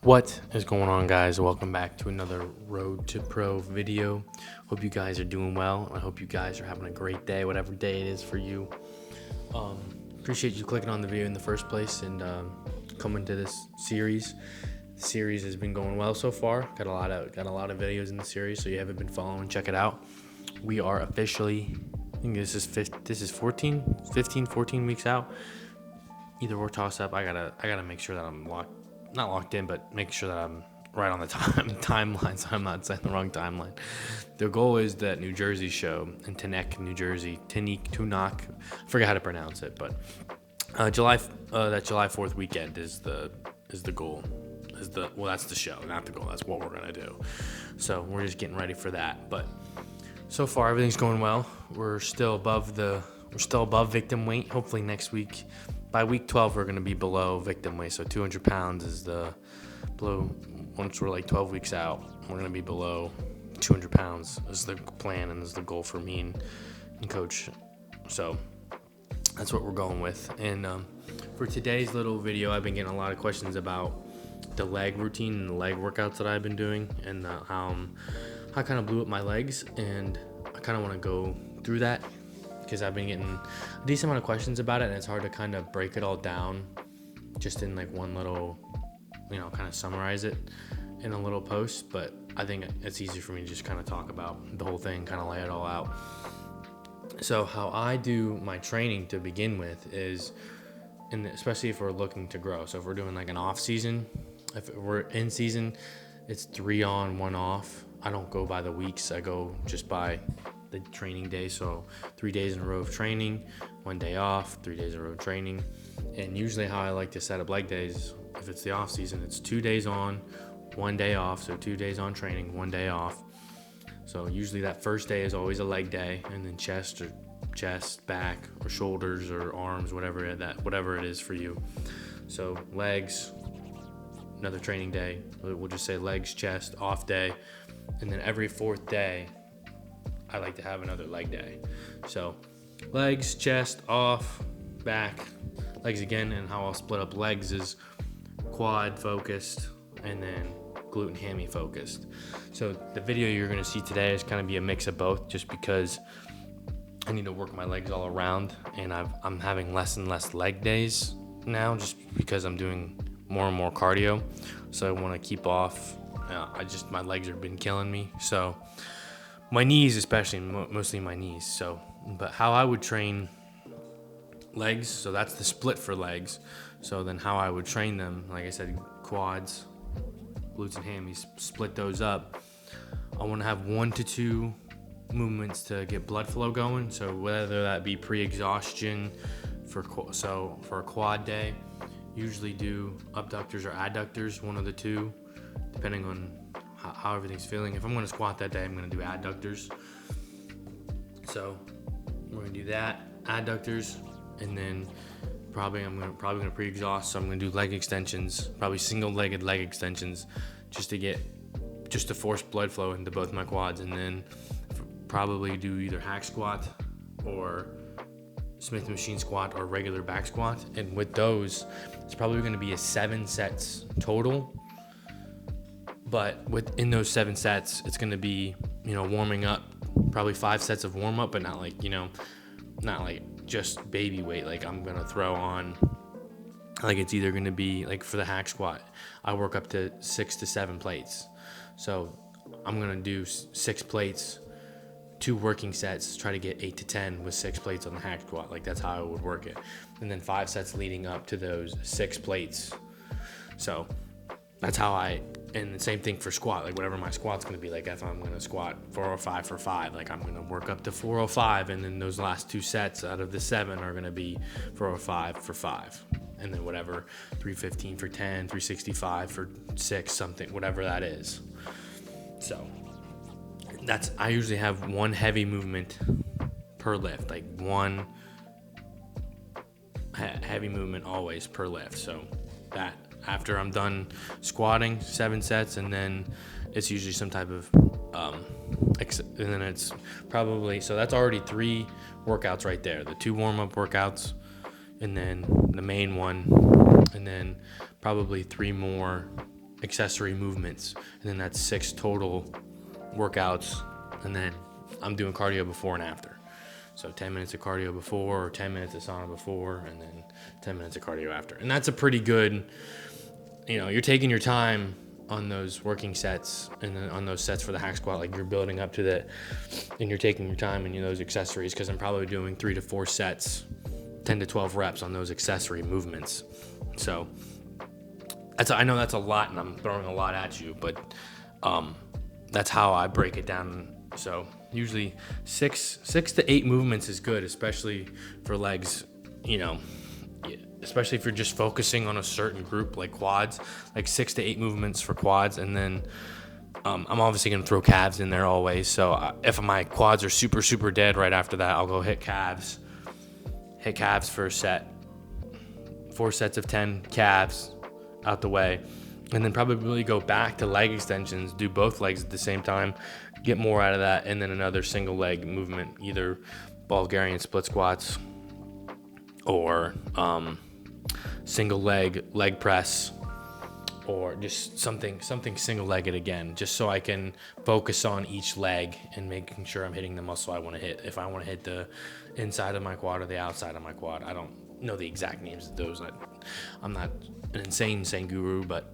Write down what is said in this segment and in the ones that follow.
What is going on, guys? Welcome back to another Road to Pro video. Hope you guys are doing well. I hope you guys are having a great day, whatever day it is for you. Appreciate you clicking on the video in the first place and coming to this series. The series has been going well so far. Got a lot of videos in the series, so you haven't been following, check it out. We are officially, I think this is 14 weeks out. Either or toss up. I gotta make sure that I'm not locked in, but make sure that I'm right on the timeline, so I'm not saying the wrong timeline. The goal is that New Jersey show in Teaneck, New Jersey, Teaneck, I forget how to pronounce it, but that July 4th weekend is the goal. That's the show, not the goal. That's what we're gonna do. So we're just getting ready for that. But so far everything's going well. We're still above victim weight. Hopefully next week, by week 12, we're going to be below victim weight. So 200 pounds is once we're like 12 weeks out, we're going to be below 200 pounds is the plan and is the goal for me and coach. So that's what we're going with. And for today's little video, I've been getting a lot of questions about the leg routine and the leg workouts that I've been doing and how I kind of blew up my legs. And I kind of want to go through that, because I've been getting a decent amount of questions about it, and it's hard to kind of break it all down just in like one little, kind of summarize it in a little post. But I think it's easy for me to just kind of talk about the whole thing, kind of lay it all out. So how I do my training to begin with is, and especially if we're looking to grow. So if we're doing like an off season, if we're in season, it's 3 on, 1 off. I don't go by the weeks. I go just by the training day. So 3 days in a row of training, 1 day off, 3 days in a row of training. And usually how I like to set up leg days, if it's the off season, it's 2 days on, 1 day off. So 2 days on training, 1 day off. So usually that first day is always a leg day, and then chest, back, or shoulders, or arms, whatever it is for you. So legs, another training day. We'll just say legs, chest, off day. And then every 4th day, I like to have another leg day. So legs, chest, off, back, legs again. And how I'll split up legs is quad focused and then glute and hammy focused. So the video you're going to see today is kind of be a mix of both, just because I need to work my legs all around, and I'm having less and less leg days now, just because I'm doing more and more cardio. So I want to keep off. My legs have been killing me. So my knees, especially, mostly my knees. So, but how I would train legs, so that's the split for legs. So then how I would train them, like I said, quads, glutes and hammies, split those up. I want to have 1 to 2 movements to get blood flow going. So whether that be pre-exhaustion for a quad day, usually do abductors or adductors, one of the two, depending on how everything's feeling. If I'm going to squat that day, I'm going to do adductors. So we're going to do that, adductors, and then probably going to pre-exhaust. So I'm going to do leg extensions, probably single-legged leg extensions, just to force blood flow into both my quads, and then probably do either hack squat or Smith machine squat or regular back squat. And with those, it's probably going to be 7 sets total. But within those 7 sets, it's going to be, warming up, probably 5 sets of warm up, but not like just baby weight. Like I'm going to throw on, like it's either going to be like for the hack squat, I work up to 6 to 7 plates. So I'm going to do 6 plates, 2 working sets, try to get 8 to 10 with 6 plates on the hack squat. Like that's how I would work it. And then 5 sets leading up to those 6 plates. So that's how and the same thing for squat, like whatever my squat's going to be. Like if I'm going to squat 405 for 5, like I'm going to work up to 405, and then those last 2 sets out of the 7 are going to be 405 for 5, and then whatever 315 for 10, 365 for 6, something, whatever that is. So I usually have 1 heavy movement per lift, like 1 heavy movement always per lift. So that after I'm done squatting, 7 sets, and then it's usually some type of and then it's probably, so that's already 3 workouts right there, the 2 warm-up workouts, and then the main one, and then probably 3 more accessory movements, and then that's 6 total workouts, and then I'm doing cardio before and after. So 10 minutes of cardio before, or 10 minutes of sauna before, and then 10 minutes of cardio after. And that's a pretty good, you're taking your time on those working sets, and then on those sets for the hack squat, like you're building up to that, and you're taking your time in those accessories, because I'm probably doing 3 to 4 sets, 10 to 12 reps on those accessory movements. So I know that's a lot, and I'm throwing a lot at you, but that's how I break it down. So usually 6 to 8 movements is good, especially for legs, especially if you're just focusing on a certain group like quads, like 6 to 8 movements for quads. And then I'm obviously going to throw calves in there always. So if my quads are super, super dead right after that, I'll go hit calves for a set, 4 sets of 10 calves out the way. And then probably go back to leg extensions, do both legs at the same time, get more out of that, and then another single leg movement, either Bulgarian split squats or single leg press, or just something single-legged again, just so I can focus on each leg and making sure I'm hitting the muscle I want to hit. If I want to hit the inside of my quad or the outside of my quad, I don't know the exact names of those. I'm not an insane guru, but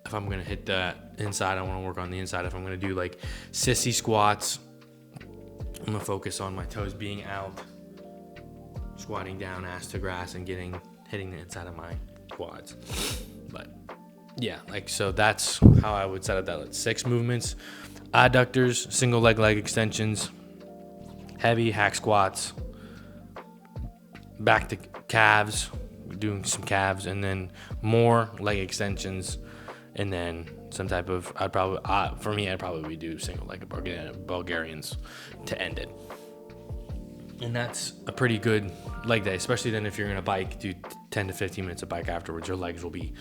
if I'm going to hit the inside, I want to work on the inside. If I'm going to do like sissy squats, I'm going to focus on my toes being out, squatting down ass to grass, and hitting the inside of my quads. But yeah, so that's how I would set up that 6 movements: adductors, single leg extensions, heavy hack squats, back to calves, doing some calves, and then more leg extensions, and then some type of, I'd probably do single leg Bulgarians to end it. And that's a pretty good leg day, especially then if you're going to bike, do 10 to 15 minutes of bike afterwards. Your legs will be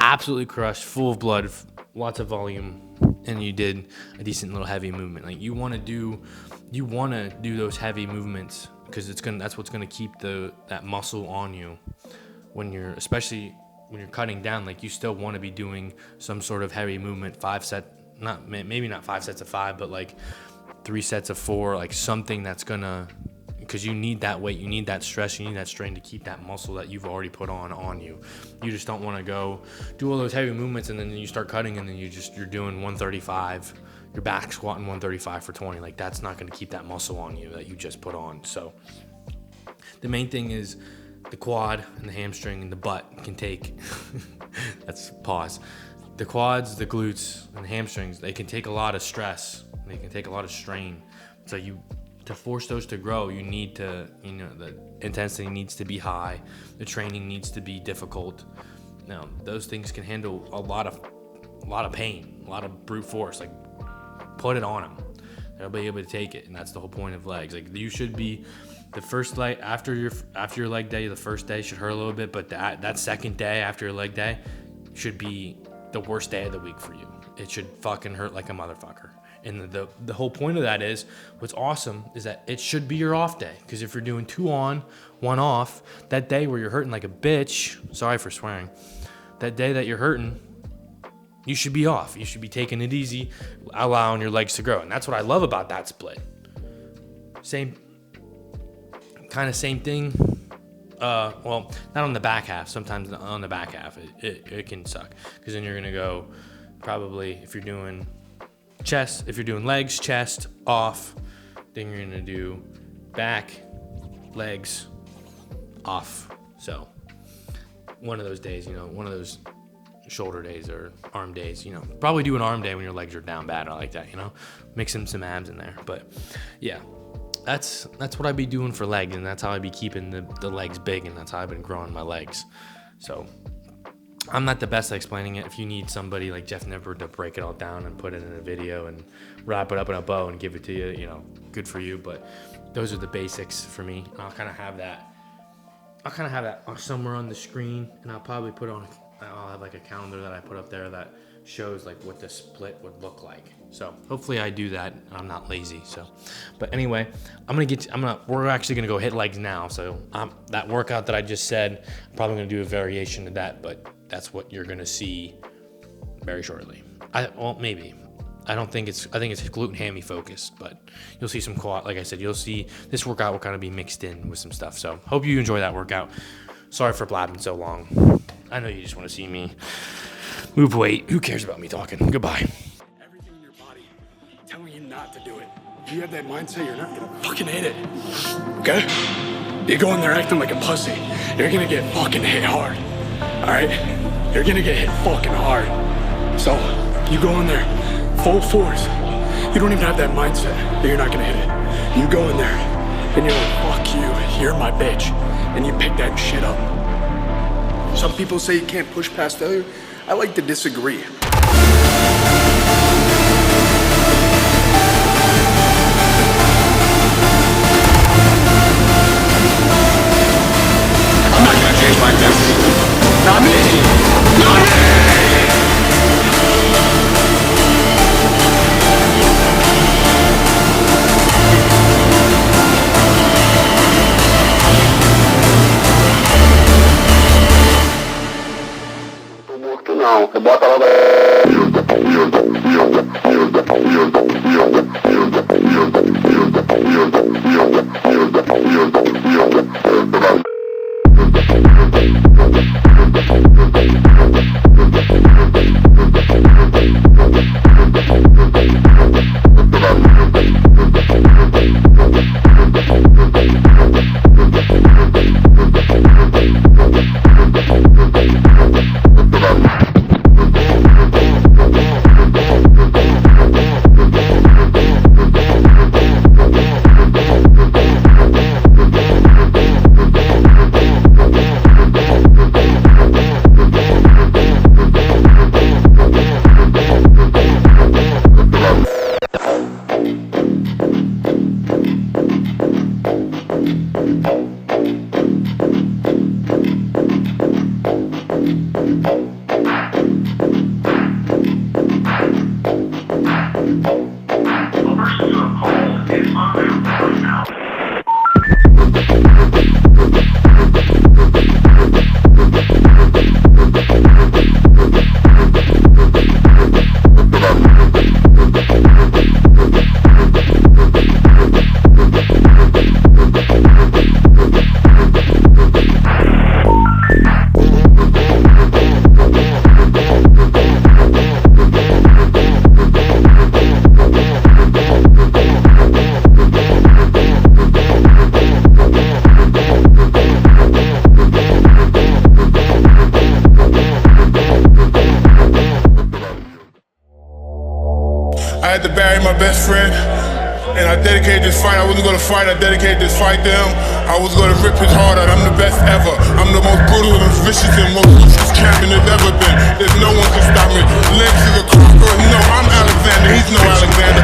absolutely crushed, full of blood, lots of volume, and you did a decent little heavy movement. Like you want to do those heavy movements, because that's what's going to keep that muscle on you especially when you're cutting down. Like you still want to be doing some sort of heavy movement, maybe not 5 sets of 5, but like 3 sets of 4, like something that's gonna, because you need that weight, you need that stress, you need that strain to keep that muscle that you've already put on you. You just don't want to go do all those heavy movements and then you start cutting, and then you're doing 135, you're back squatting 135 for 20. Like that's not going to keep that muscle on you that you just put on. So the main thing is the quad and the hamstring and the butt can take that's pause. The quads, the glutes, and the hamstrings, they can take a lot of stress, they can take a lot of strain. So to force those to grow, you need to, the intensity needs to be high, the training needs to be difficult. Now, those things can handle a lot of pain, a lot of brute force. Like, put it on them. They'll be able to take it, and that's the whole point of legs. Like, you should be the first leg after your leg day. The first day should hurt a little bit, but that second day after your leg day should be the worst day of the week for you. It should fucking hurt like a motherfucker. And the whole point of that is, what's awesome is that it should be your off day. Because if you're doing 2 on, 1 off, that day where you're hurting like a bitch, sorry for swearing, that day that you're hurting, you should be off. You should be taking it easy, allowing your legs to grow. And that's what I love about that split. Same thing. Well, not on the back half. Sometimes on the back half, it can suck. Because then you're going to go, probably, if you're doing legs, chest, off, then you're going to do back, legs, off. So one of those days, one of those shoulder days or arm days, probably do an arm day when your legs are down bad. I like that, mix in some abs in there. But yeah, that's what I'd be doing for legs, and that's how I'd be keeping the legs big, and that's how I've been growing my legs. So I'm not the best at explaining it. If you need somebody like Jeff Nipper to break it all down and put it in a video and wrap it up in a bow and give it to you, good for you. But those are the basics for me. I'll kind of have that somewhere on the screen, and I'll probably I'll have like a calendar that I put up there that shows like what the split would look like. So hopefully I do that. I'm not lazy. So, but anyway, we're actually gonna go hit legs now. So that workout that I just said, I'm probably gonna do a variation of that, but that's what you're gonna see very shortly. Well, maybe. I think it's glute hammy focused, but you'll see some quad. Like I said, you'll see this workout will kind of be mixed in with some stuff. So hope you enjoy that workout. Sorry for blabbing so long. I know you just want to see me move weight. Who cares about me talking? Goodbye. Everything in your body telling you not to do it. If you have that mindset, you're not gonna fucking hit it. Okay? You go in there acting like a pussy, you're gonna get fucking hit hard. Alright? You're gonna get hit fucking hard. So, you go in there full force. You don't even have that mindset that you're not gonna hit it. You go in there and you're like, fuck you, you're my bitch. And you pick that shit up. Some people say you can't push past failure. I like to disagree. I'm not gonna change my destiny. Not me! Not me! Bota logo. I had to bury my best friend, and I dedicated this fight. I wasn't gonna fight, I dedicated this fight to him. I was gonna rip his heart out. I'm the best ever. I'm the most brutal and vicious and most ruthless champion there's ever been. There's no one can stop me. Legs is a conqueror. No, I'm Alexander. He's no Alexander.